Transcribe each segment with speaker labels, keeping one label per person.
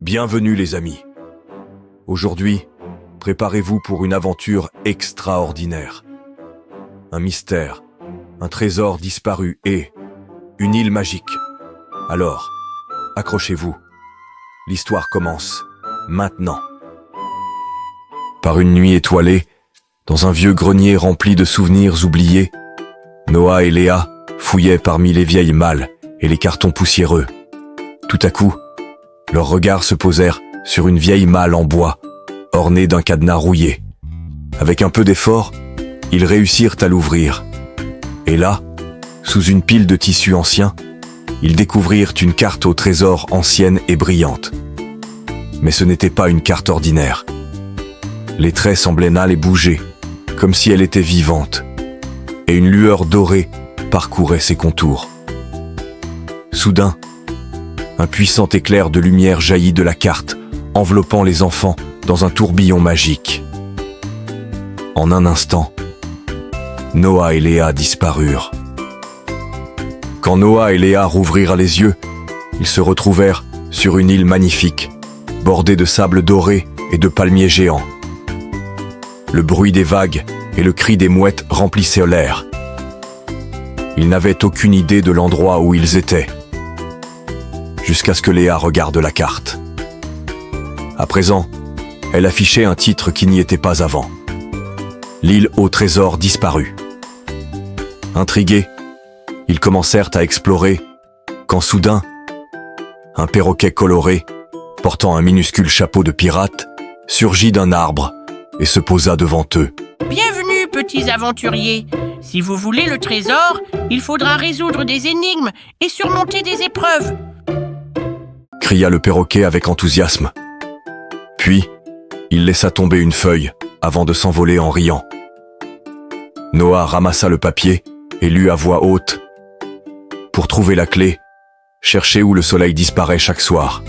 Speaker 1: Bienvenue les amis. Aujourd'hui, préparez-vous pour une aventure extraordinaire. Un mystère, un trésor disparu et une île magique. Alors, accrochez-vous. L'histoire commence maintenant. Par une nuit étoilée, dans un vieux grenier rempli de souvenirs oubliés, Noah et Léa fouillaient parmi les vieilles malles et les cartons poussiéreux. Tout à coup, leurs regards se posèrent sur une vieille malle en bois, ornée d'un cadenas rouillé. Avec un peu d'effort, ils réussirent à l'ouvrir. Et là, sous une pile de tissus anciens, ils découvrirent une carte au trésor ancienne et brillante. Mais ce n'était pas une carte ordinaire. Les traits semblaient n'aller bouger, comme si elle était vivante, et une lueur dorée parcourait ses contours. Soudain, un puissant éclair de lumière jaillit de la carte, enveloppant les enfants dans un tourbillon magique. En un instant, Noah et Léa disparurent. Quand Noah et Léa rouvrirent les yeux, ils se retrouvèrent sur une île magnifique, bordée de sable doré et de palmiers géants. Le bruit des vagues et le cri des mouettes remplissaient l'air. Ils n'avaient aucune idée de l'endroit où ils étaient, jusqu'à ce que Léa regarde la carte. À présent, elle affichait un titre qui n'y était pas avant. L'île au trésor disparu. Intrigués, ils commencèrent à explorer, quand soudain, un perroquet coloré, portant un minuscule chapeau de pirate, surgit d'un arbre et se posa devant eux.
Speaker 2: Bienvenue, petits aventuriers. Si vous voulez le trésor, il faudra résoudre des énigmes et surmonter des épreuves.
Speaker 1: Cria le perroquet avec enthousiasme. Puis, il laissa tomber une feuille avant de s'envoler en riant. Noah ramassa le papier et lut à voix haute. Pour trouver la clé, cherchez où le soleil disparaît chaque soir.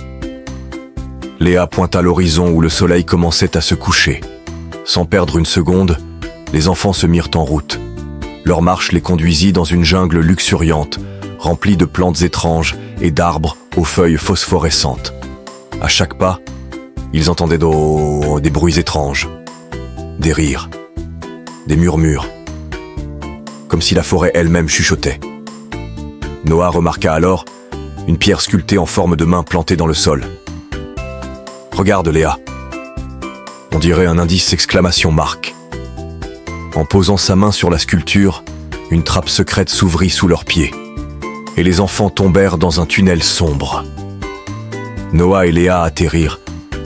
Speaker 1: Léa pointa l'horizon où le soleil commençait à se coucher. Sans perdre une seconde, les enfants se mirent en route. Leur marche les conduisit dans une jungle luxuriante, remplie de plantes étranges et d'arbres aux feuilles phosphorescentes. À chaque pas, ils entendaient des bruits étranges, des rires, des murmures, comme si la forêt elle-même chuchotait. Noah remarqua alors une pierre sculptée en forme de main plantée dans le sol. « Regarde, Léa !» On dirait un indice exclamation marque. En posant sa main sur la sculpture, une trappe secrète s'ouvrit sous leurs pieds, et les enfants tombèrent dans un tunnel sombre. Noah et Léa atterrirent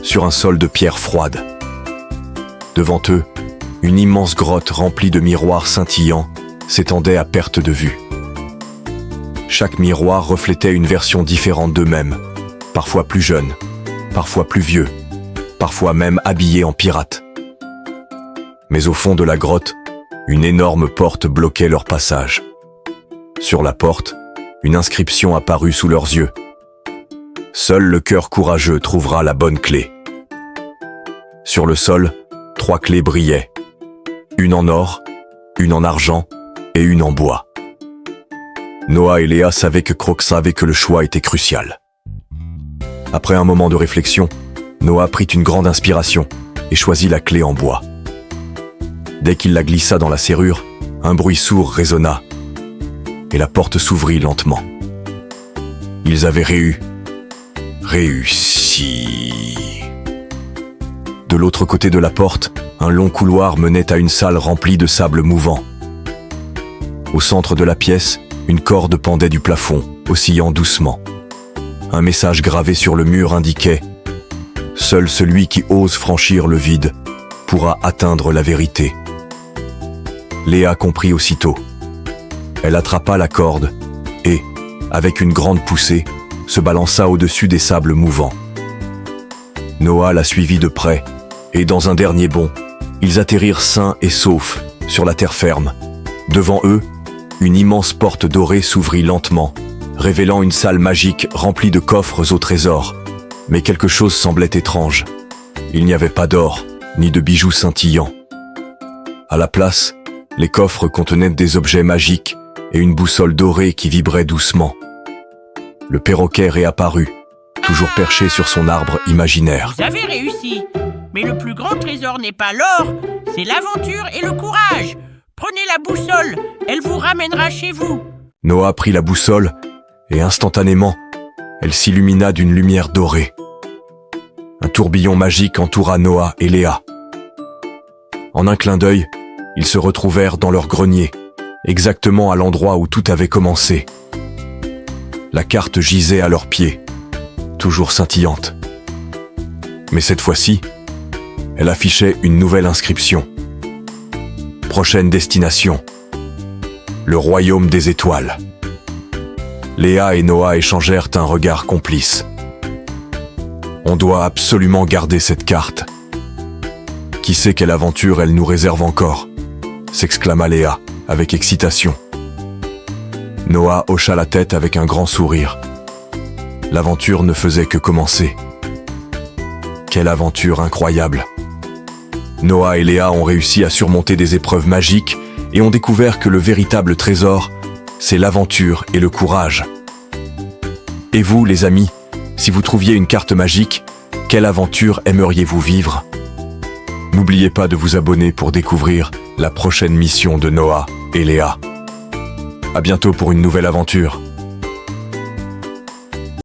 Speaker 1: sur un sol de pierre froide. Devant eux, une immense grotte remplie de miroirs scintillants s'étendait à perte de vue. Chaque miroir reflétait une version différente d'eux-mêmes, parfois plus jeunes, parfois plus vieux, parfois même habillés en pirates. Mais au fond de la grotte, une énorme porte bloquait leur passage. Sur la porte, une inscription apparut sous leurs yeux. Seul le cœur courageux trouvera la bonne clé. Sur le sol, 3 clés brillaient. Une en or, une en argent et une en bois. Noah et Léa savaient que le choix était crucial. Après un moment de réflexion, Noah prit une grande inspiration et choisit la clé en bois. Dès qu'il la glissa dans la serrure, un bruit sourd résonna et la porte s'ouvrit lentement. Ils avaient réussi. De l'autre côté de la porte, un long couloir menait à une salle remplie de sable mouvant. Au centre de la pièce, une corde pendait du plafond, oscillant doucement. Un message gravé sur le mur indiquait « Seul celui qui ose franchir le vide pourra atteindre la vérité ». Léa comprit aussitôt. Elle attrapa la corde et, avec une grande poussée, se balança au-dessus des sables mouvants. Noah la suivit de près, et dans un dernier bond, ils atterrirent sains et saufs sur la terre ferme. Devant eux, une immense porte dorée s'ouvrit lentement, révélant une salle magique remplie de coffres au trésor. Mais quelque chose semblait étrange. Il n'y avait pas d'or, ni de bijoux scintillants. À la place, les coffres contenaient des objets magiques et une boussole dorée qui vibrait doucement. Le perroquet réapparut, toujours perché sur son arbre imaginaire.
Speaker 2: Vous avez réussi. Mais le plus grand trésor n'est pas l'or, c'est l'aventure et le courage. Prenez la boussole, elle vous ramènera chez vous.
Speaker 1: Noah prit la boussole et instantanément, elle s'illumina d'une lumière dorée. Un tourbillon magique entoura Noah et Léa. En un clin d'œil, ils se retrouvèrent dans leur grenier, exactement à l'endroit où tout avait commencé. La carte gisait à leurs pieds, toujours scintillante. Mais cette fois-ci, elle affichait une nouvelle inscription. Prochaine destination, le royaume des étoiles. Léa et Noah échangèrent un regard complice. On doit absolument garder cette carte. Qui sait quelle aventure elle nous réserve encore, s'exclama Léa avec excitation. Noah hocha la tête avec un grand sourire. L'aventure ne faisait que commencer. Quelle aventure incroyable! Noah et Léa ont réussi à surmonter des épreuves magiques et ont découvert que le véritable trésor, c'est l'aventure et le courage. Et vous, les amis, si vous trouviez une carte magique, quelle aventure aimeriez-vous vivre? N'oubliez pas de vous abonner pour découvrir la prochaine mission de Noah et Léa. À bientôt pour une nouvelle aventure.